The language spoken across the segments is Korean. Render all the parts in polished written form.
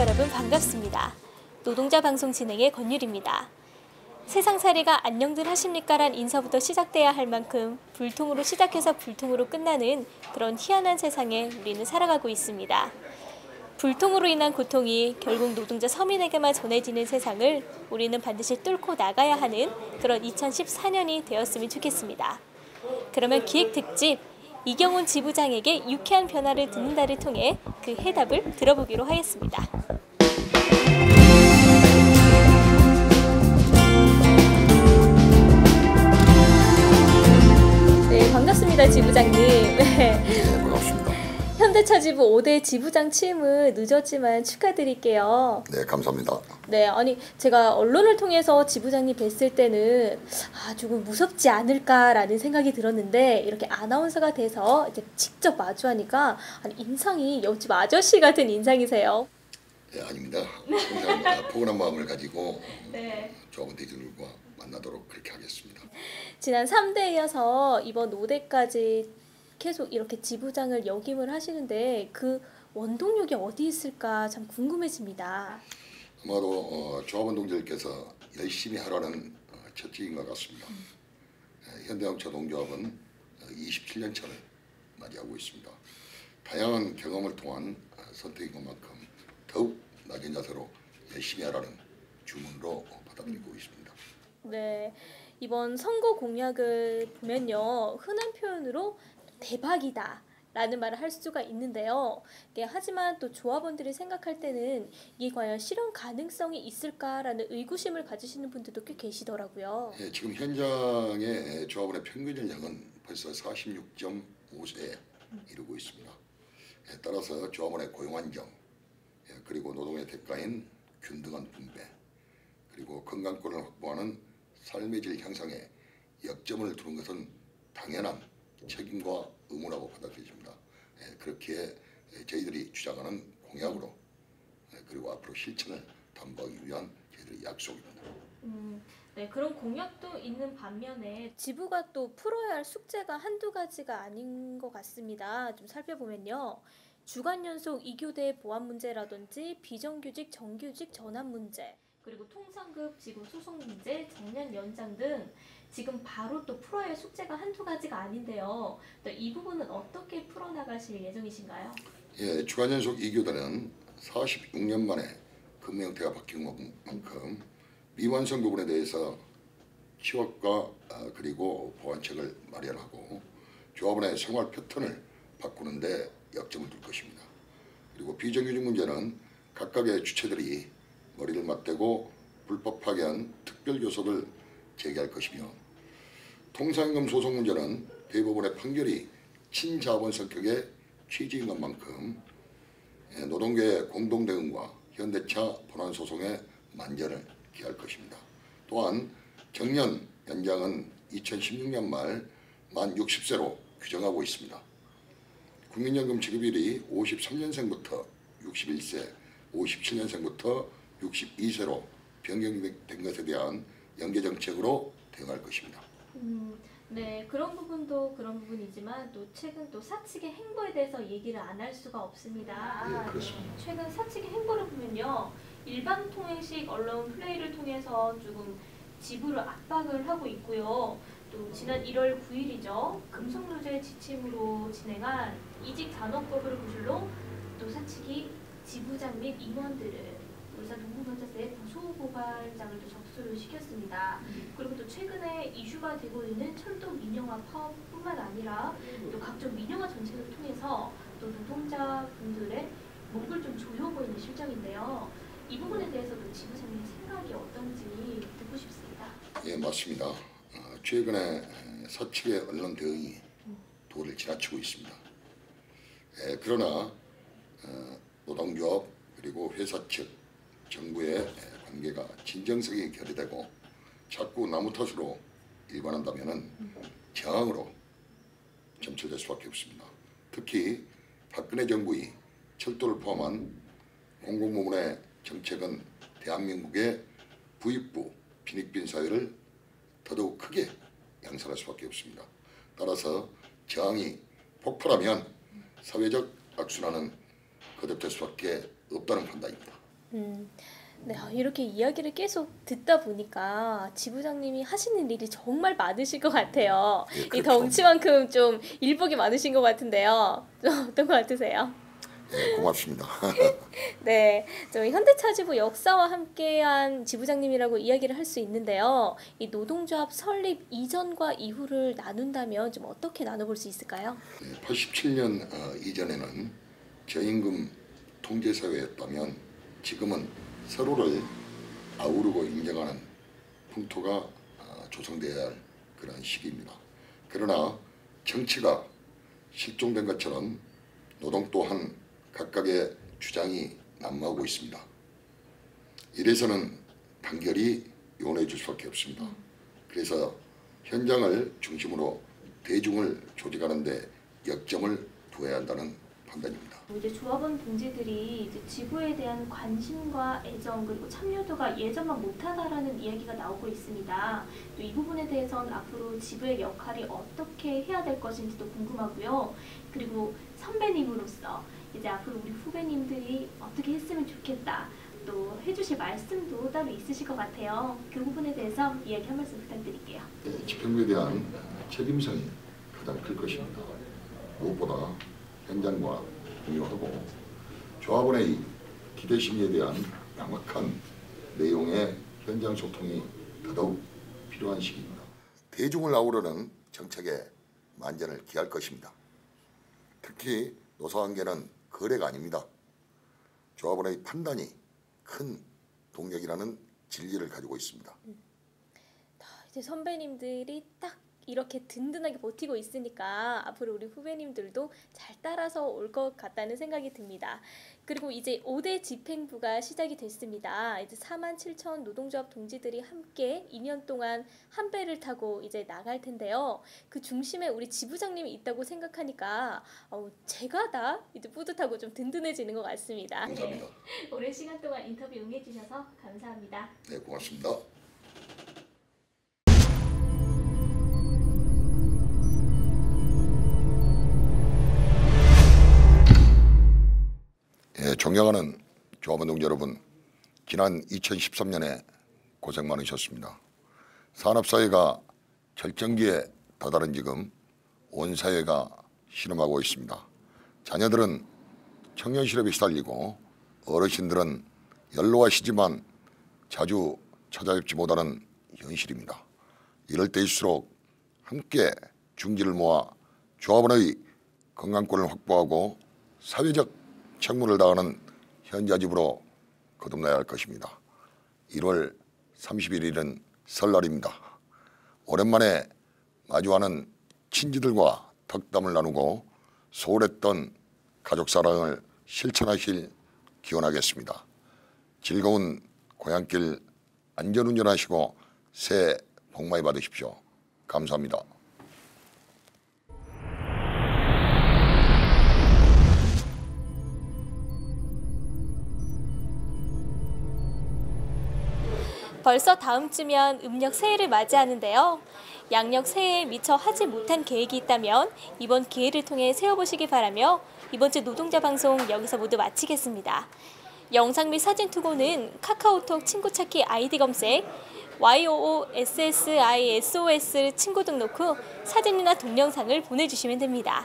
여러분 반갑습니다. 노동자 방송 진행의 권율입니다. 세상살이가 안녕들 하십니까? 란 인사부터 시작돼야 할 만큼 불통으로 시작해서 불통으로 끝나는 그런 희한한 세상에 우리는 살아가고 있습니다. 불통으로 인한 고통이 결국 노동자 서민에게만 전해지는 세상을 우리는 반드시 뚫고 나가야 하는 그런 2014년이 되었으면 좋겠습니다. 그러면 기획특집 이경훈 지부장에게 유쾌한 변화를 듣는다를 통해 그 해답을 들어보기로 하겠습니다. 네, 반갑습니다, 지부장님. 네, 반갑습니다. 현대차 지부 5대 지부장 취임은 늦었지만 축하드릴게요. 네, 감사합니다. 네, 아니 제가 언론을 통해서 지부장님 뵀을 때는 조금 무섭지 않을까라는 생각이 들었는데 이렇게 아나운서가 돼서 이제 직접 마주하니까 인상이 옆집 아저씨 같은 인상이세요. 네, 아닙니다. 항상 포근한 마음을 가지고 네. 조합원들과 만나도록 그렇게 하겠습니다. 지난 3대에 이어서 이번 5대까지 계속 이렇게 지부장을 역임을 하시는데 그 원동력이 어디 있을까 참 궁금해집니다. 아마도 조합원 동지들께서 열심히 하라는 첫째인 것 같습니다. 현대자동차 동조합은 27년 차를 맞이하고 있습니다. 다양한 경험을 통한 선택인 것만큼 더욱 낮은 자세로 열심히 하라는 주문으로 받아들이고 있습니다. 네, 이번 선거 공약을 보면요, 흔한 표현으로 대박이다 라는 말을 할 수가 있는데요. 하지만 또 조합원들이 생각할 때는 이게 과연 실현 가능성이 있을까라는 의구심을 가지시는 분들도 꽤 계시더라고요. 예, 지금 현장의 조합원의 평균 연령은 벌써 46.5세에 이르고 있습니다. 따라서 조합원의 고용 안정, 그리고 노동의 대가인 균등한 분배, 그리고 건강권을 확보하는 삶의 질 향상에 역점을 두는 것은 당연한 책임과 의무라고 받아들여집니다. 그렇게 저희들이 주장하는 공약으로 그리고 앞으로 실천을 담보하기 위한 저희들의 약속입니다. 네, 그런 공약도 있는 반면에 지부가 또 풀어야 할 숙제가 한두 가지가 아닌 것 같습니다. 좀 살펴보면요. 주간 연속 2교대 보안 문제라든지 비정규직 정규직 전환 문제, 그리고 통상급 직원 소송 문제, 정년 연장 등 지금 바로 또 풀어야 할 숙제가 한두 가지가 아닌데요. 또 이 부분은 어떻게 풀어나가실 예정이신가요? 예, 주간 연속 2교대는 46년 만에 근무 형태가 바뀐 것만큼 미완성 부분에 대해서 취업과 그리고 보완책을 마련하고 조합원의 생활 패턴을 바꾸는 데 역점을 둘 것입니다. 그리고 비정규직 문제는 각각의 주체들이 머리를 맞대고 불법 파견 특별 요소를 제기할 것이며, 통상임금 소송 문제는 대법원의 판결이 친자본 성격의 취지인 것만큼 노동계의 공동대응과 현대차 본안 소송의 만전을 기할 것입니다. 또한 정년 연장은 2016년 말 만 60세로 규정하고 있습니다. 국민연금 지급일이 53년생부터 61세, 57년생부터 62세로 변경된 것에 대한 연계 정책으로 대응할 것입니다. 네, 그런 부분도 그런 부분이지만 또 최근 또 사측의 행보에 대해서 얘기를 안 할 수가 없습니다. 네, 그렇습니다. 최근 사측의 행보를 보면요, 일반 통행식 언론 플레이를 통해서 조금 지부를 압박을 하고 있고요. 또 지난 1월 9일이죠. 금속노조의 지침으로 진행한 이직산업법을 구실로 또 사측이 지부장 및 임원들을 울산 동부경찰서에 고소고발장을 또 접수를 시켰습니다. 그리고 또 최근에 이슈가 되고 있는 철도 민영화 파업뿐만 아니라 또 각종 민영화 정책을 통해서 또 노동자분들의 목을 좀 조여오고 있는 실정인데요. 이 부분에 대해서도 지부장님의 생각이 어떤지 듣고 싶습니다. 예, 맞습니다. 최근에 사측의 언론 대응이 도를 지나치고 있습니다. 그러나 노동조합 그리고 회사 측, 정부의 관계가 진정성이 결여되고 자꾸 나무 탓으로 일관한다면 저항으로 점철될 수밖에 없습니다. 특히 박근혜 정부의 철도를 포함한 공공부문의 정책은 대한민국의 부익부 빈익빈 사회를 더더욱 크게 양산할 수밖에 없습니다. 따라서 저항이 폭발하면 사회적 악순환은 거듭될 수밖에 없다는 판단입니다. 네, 이렇게 이야기를 계속 듣다 보니까 지부장님이 하시는 일이 정말 많으실 것 같아요. 예, 이 그렇죠. 덩치만큼 좀 일복이 많으신 것 같은데요. 좀 어떤 것 같으세요? 예, 고맙습니다. 네, 저희 현대차지부 역사와 함께한 지부장님이라고 이야기를 할 수 있는데요. 이 노동조합 설립 이전과 이후를 나눈다면 좀 어떻게 나눠볼 수 있을까요? 87년 이전에는 저임금 통제사회였다면 지금은 서로를 아우르고 인정하는 풍토가 조성되어야 할 그런 시기입니다. 그러나 정치가 실종된 것처럼 노동 또한 각각의 주장이 난무하고 있습니다. 이래서는 단결이 요원해질 수밖에 없습니다. 그래서 현장을 중심으로 대중을 조직하는 데 역점을 두어야 한다는 판단입니다. 이제 조합원 동지들이 이제 지부에 대한 관심과 애정 그리고 참여도가 예전만 못하다라는 이야기가 나오고 있습니다. 또 이 부분에 대해서는 앞으로 지부의 역할이 어떻게 해야 될 것인지도 궁금하고요. 그리고 선배님으로서 이제 앞으로 우리 후배님들이 어떻게 했으면 좋겠다. 또 해주실 말씀도 따로 있으실 것 같아요. 그 부분에 대해서 이야기 한 말씀 부탁드릴게요. 집행부에 대한 책임성이 가장 클 것입니다. 무엇보다 현장과 공유하고 조합원의 기대 심리에 대한 명확한 내용의 현장 소통이 더더욱 필요한 시기입니다. 대중을 아우르는 정책에 만전을 기할 것입니다. 특히 노사관계는 거래가 아닙니다. 조합원의 판단이 큰 동력이라는 진리를 가지고 있습니다. 이제 선배님들이 딱 이렇게 든든하게 버티고 있으니까 앞으로 우리 후배님들도 잘 따라서 올 것 같다는 생각이 듭니다. 그리고 이제 5대 집행부가 시작이 됐습니다. 이제 47,000 노동조합 동지들이 함께 2년 동안 한 배를 타고 이제 나갈 텐데요. 그 중심에 우리 지부장님이 있다고 생각하니까 제가 다 이제 뿌듯하고 좀 든든해지는 것 같습니다. 감사합니다. 오랜 시간 동안 인터뷰 응해주셔서 감사합니다. 네, 고맙습니다. 존경하는 조합원 동지 여러분, 지난 2013년에 고생 많으셨습니다. 산업사회가 절정기에 다다른 지금 온 사회가 신음하고 있습니다. 자녀들은 청년 실업에 시달리고 어르신들은 연로하시지만 자주 찾아뵙지 못하는 현실입니다. 이럴 때일수록 함께 중지를 모아 조합원의 건강권을 확보하고 사회적 책무를 다하는 현자집으로 거듭나야 할 것입니다. 1월 31일은 설날입니다. 오랜만에 마주하는 친지들과 덕담을 나누고 소홀했던 가족사랑을 실천하실 기원하겠습니다. 즐거운 고향길 안전운전하시고 새해 복 많이 받으십시오. 감사합니다. 벌써 다음 주면 음력 새해를 맞이하는데요. 양력 새해에 미처 하지 못한 계획이 있다면 이번 기회를 통해 세워보시기 바라며 이번 주 노동자 방송 여기서 모두 마치겠습니다. 영상 및 사진 투고는 카카오톡 친구 찾기 아이디 검색 YOOSSISOS 친구 등록 후 사진이나 동영상을 보내주시면 됩니다.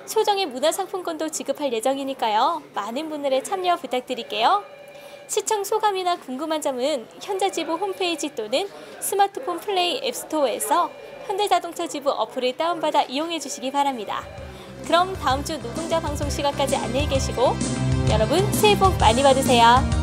소정의 문화상품권도 지급할 예정이니까요. 많은 분들의 참여 부탁드릴게요. 시청 소감이나 궁금한 점은 현자지부 홈페이지 또는 스마트폰 플레이 앱스토어에서 현대자동차 지부 어플을 다운받아 이용해 주시기 바랍니다. 그럼 다음 주 노동자 방송 시간까지 안녕히 계시고 여러분 새해 복 많이 받으세요.